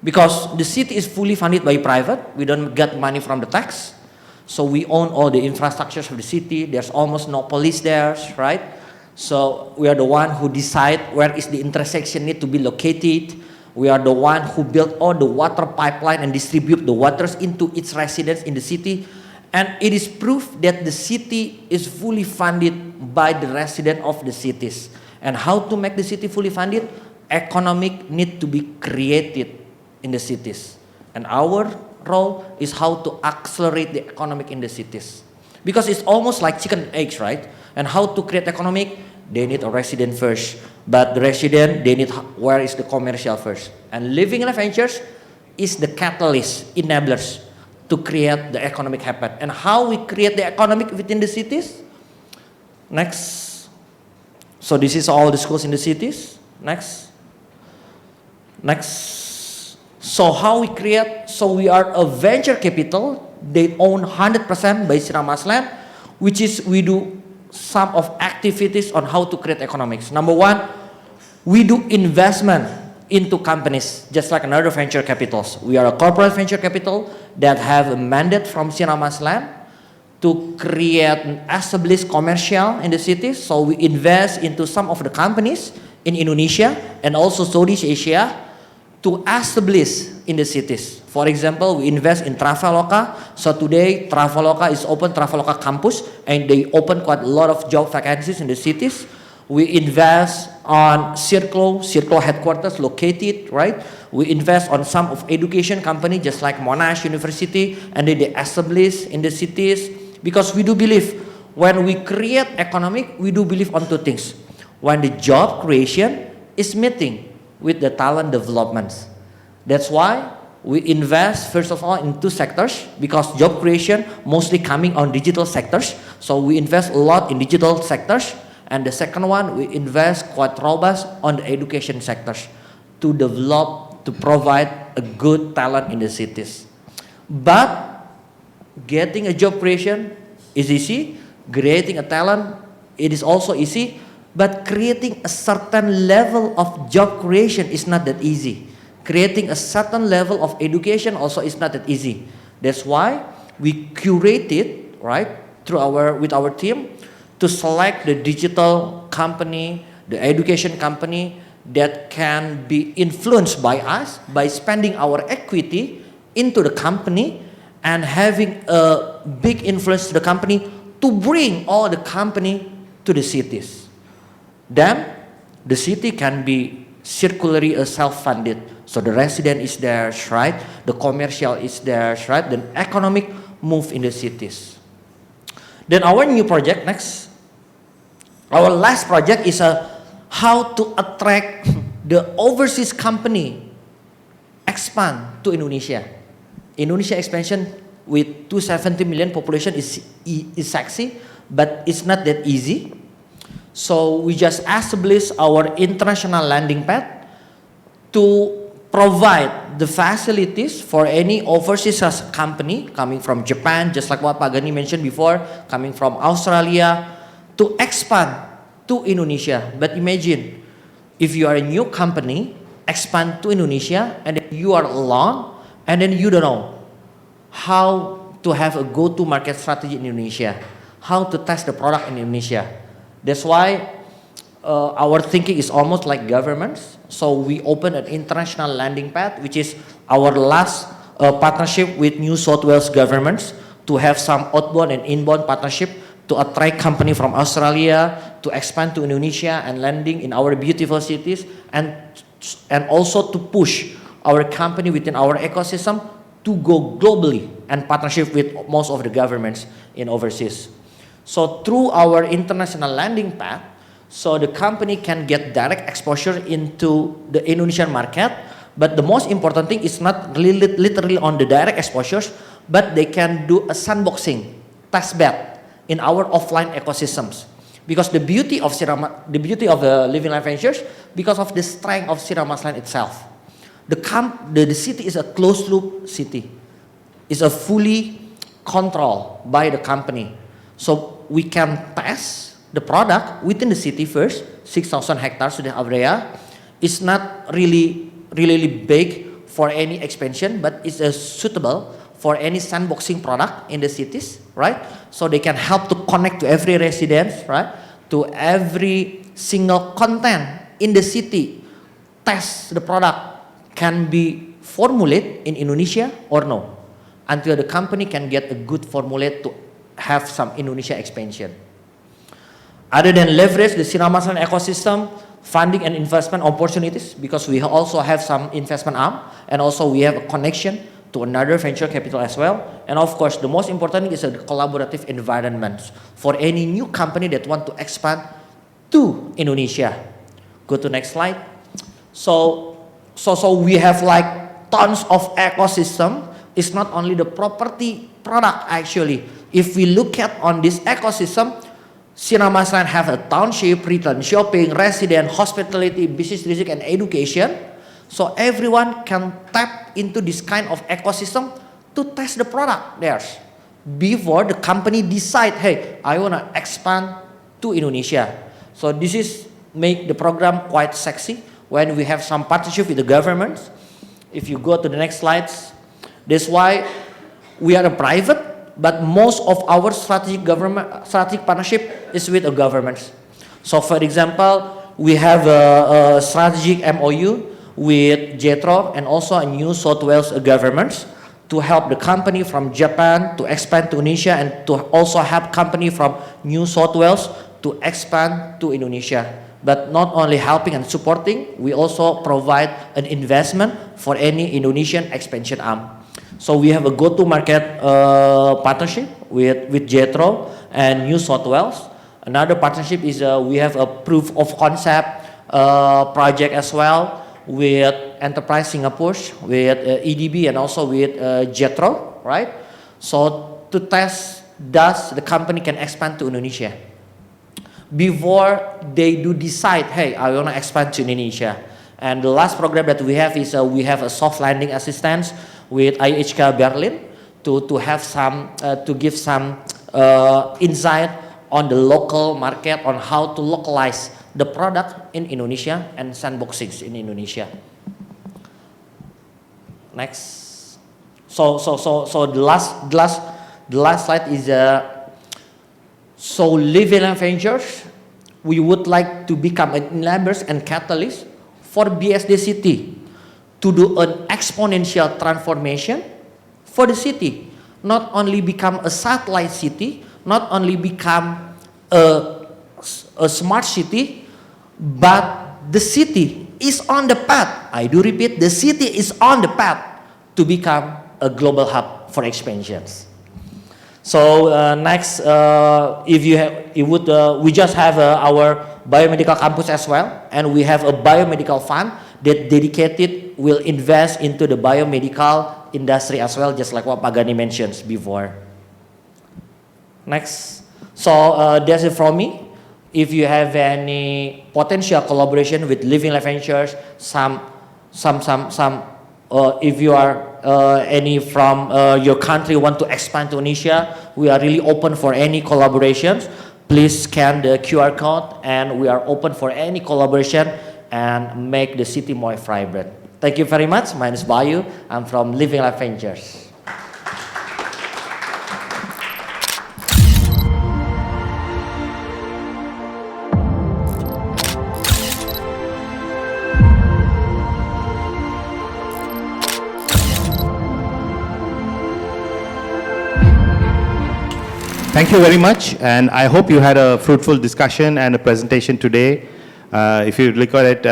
Because the city is fully funded by private, we don't get money from the tax. So we own all the infrastructures of the city. There's almost no police there, right? So we are the one who decide where is the intersection need to be located. We are the one who build all the water pipeline and distribute the waters into its residents in the city. And it is proof that the city is fully funded by the resident of the cities. And how to make the city fully funded? Economic need to be created in the cities. And our role is how to accelerate the economic in the cities. Because it's almost like chicken and eggs, right? And how to create economic? They need a resident first. But the resident, they need where is the commercial first. And Living Life Ventures is the catalyst, enablers to create the economic happen. And how we create the economic within the cities? Next. So this is all the schools in the cities. Next. Next. So how we create? So we are a venture capital. They own 100% by Sinarmas Land, which is we do some of activities on how to create economics. Number one, we do investment into companies, just like another venture capitals. We are a corporate venture capital that have a mandate from Sinarmas Land to create and establish commercial in the cities. So we invest into some of the companies in Indonesia and also Southeast Asia to establish in the cities. For example, we invest in Traveloka. So today, Traveloka is open, Traveloka campus, and they open quite a lot of job vacancies in the cities. We invest on Circle headquarters located, right? We invest on some of education company, just like Monash University, and they establish in the cities. Because we do believe, when we create economic, we do believe on 2 things. When the job creation is meeting with the talent developments. That's why we invest, first of all, in 2 sectors, because job creation mostly coming on digital sectors. So we invest a lot in digital sectors. And the second one, we invest quite robust on the education sectors to develop, to provide a good talent in the cities. But getting a job creation is easy. Creating a talent, it is also easy. But creating a certain level of job creation is not that easy. Creating a certain level of education also is not that easy. That's why we curated, right, with our team to select the digital company, the education company that can be influenced by us by spending our equity into the company and having a big influence to the company to bring all the company to the cities. Then the city can be circularly self-funded. So the resident is there, right? The commercial is there, right? The economic move in the cities. Then our new project next, our last project is how to attract the overseas company expand to Indonesia. Indonesia expansion with 270 million population is sexy, but it's not that easy. So we just established our international landing pad to provide the facilities for any overseas company coming from Japan, just like what Pak Gani mentioned before, coming from Australia, to expand to Indonesia. But imagine, if you are a new company, expand to Indonesia, and then you are alone, and then you don't know how to have a go-to market strategy in Indonesia, how to test the product in Indonesia. That's why our thinking is almost like governments. So we open an international landing pad, which is our last partnership with New South Wales governments to have some outbound and inbound partnership to attract company from Australia to expand to Indonesia and landing in our beautiful cities, and also to push our company within our ecosystem to go globally and partnership with most of the governments in overseas. So through our international landing pad, so the company can get direct exposure into the Indonesian market, but the most important thing is not literally on the direct exposures, but they can do a sandboxing, test bed in our offline ecosystems. Because the beauty of Living Life Ventures, because of the strength of Sinarmas Land itself. The city is a closed loop city. It's a fully controlled by the company. So we can test the product within the city first, 6,000 hectares to the area. It's not really big for any expansion, but it's suitable for any sandboxing product in the cities, right? So they can help to connect to every resident, right? To every single content in the city. Test the product can be formulated in Indonesia or no, until the company can get a good formulate to have some Indonesia expansion. Other than leverage the Sinarmas Land ecosystem, funding and investment opportunities, because we also have some investment arm, and also we have a connection to another venture capital as well. And of course, the most important is a collaborative environment for any new company that want to expand to Indonesia. Go to next slide. So we have like tons of ecosystem. It's not only the property product actually. If we look at on this ecosystem, Sinarmas Land have a township, retail shopping, resident, hospitality, business district, and education. So everyone can tap into this kind of ecosystem to test the product there before the company decide, hey, I want to expand to Indonesia. So this is make the program quite sexy when we have some partnership with the governments. If you go to the next slides, that's why we are a private, but most of our strategic partnership is with the governments. So for example, we have a strategic MOU with JETRO and also a New South Wales governments to help the company from Japan to expand to Indonesia, and to also help company from New South Wales to expand to Indonesia. But not only helping and supporting, we also provide an investment for any Indonesian expansion arm. So we have a go-to-market partnership with JETRO and New South Wales. Another partnership is we have a proof of concept project as well with Enterprise Singapore, with EDB, and also with JETRO, right? So to test, does the company can expand to Indonesia. before they do decide, hey, I want to expand to Indonesia. And the last program that we have is we have a soft landing assistance with IHK Berlin to have some to give some insight on the local market on how to localize the product in Indonesia and sandboxing in Indonesia. Next. So the last slide is so living ventures. We would like to become enablers and catalysts for BSD city to do an exponential transformation for the city. Not only become a satellite city, not only become a smart city, but the city is on the path. I do repeat, the city is on the path to become a global hub for expansions. So next, we just have our biomedical campus as well, and we have a biomedical fund that dedicated will invest into the biomedical industry as well, just like what Pak Gani mentioned before. Next. So that's it from me. If you have any potential collaboration with Living Life Ventures, if you are any from your country want to expand to Indonesia, we are really open for any collaborations. Please scan the QR code, and we are open for any collaboration and make the city more vibrant. Thank you very much. My name is Bayu. I'm from Living Life Ventures. Thank you very much, and I hope you had a fruitful discussion and a presentation today. If you look at it,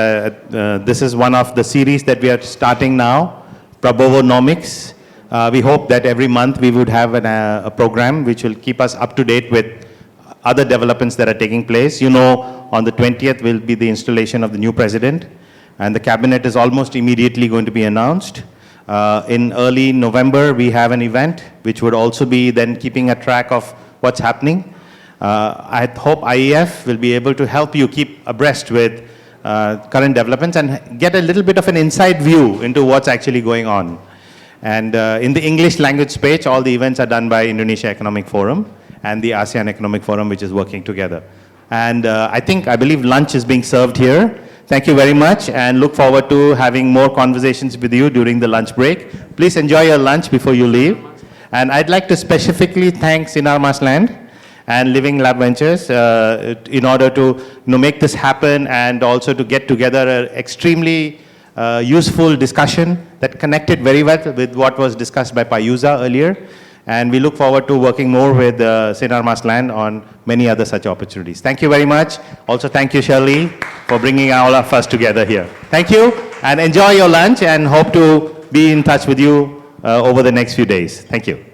this is one of the series that we are starting now, Prabowonomics. We hope that every month we would have a program which will keep us up to date with other developments that are taking place. You know, on the 20th will be the installation of the new president, and the cabinet is almost immediately going to be announced. In early November, we have an event which would also be then keeping a track of what's happening. I hope IEF will be able to help you keep abreast with current developments and get a little bit of an inside view into what's actually going on. And in the English language page, all the events are done by Indonesia Economic Forum and the ASEAN Economic Forum, which is working together. And I believe lunch is being served here. Thank you very much, and look forward to having more conversations with you during the lunch break. Please enjoy your lunch before you leave. And I'd like to specifically thank Sinarmas Land and Living Lab Ventures in order to make this happen, and also to get together an extremely useful discussion that connected very well with what was discussed by Payuza earlier. And we look forward to working more with Sinarmas Land on many other such opportunities. Thank you very much. Also, thank you, Shirley, for bringing all of us together here. Thank you, and enjoy your lunch, and hope to be in touch with you over the next few days. Thank you.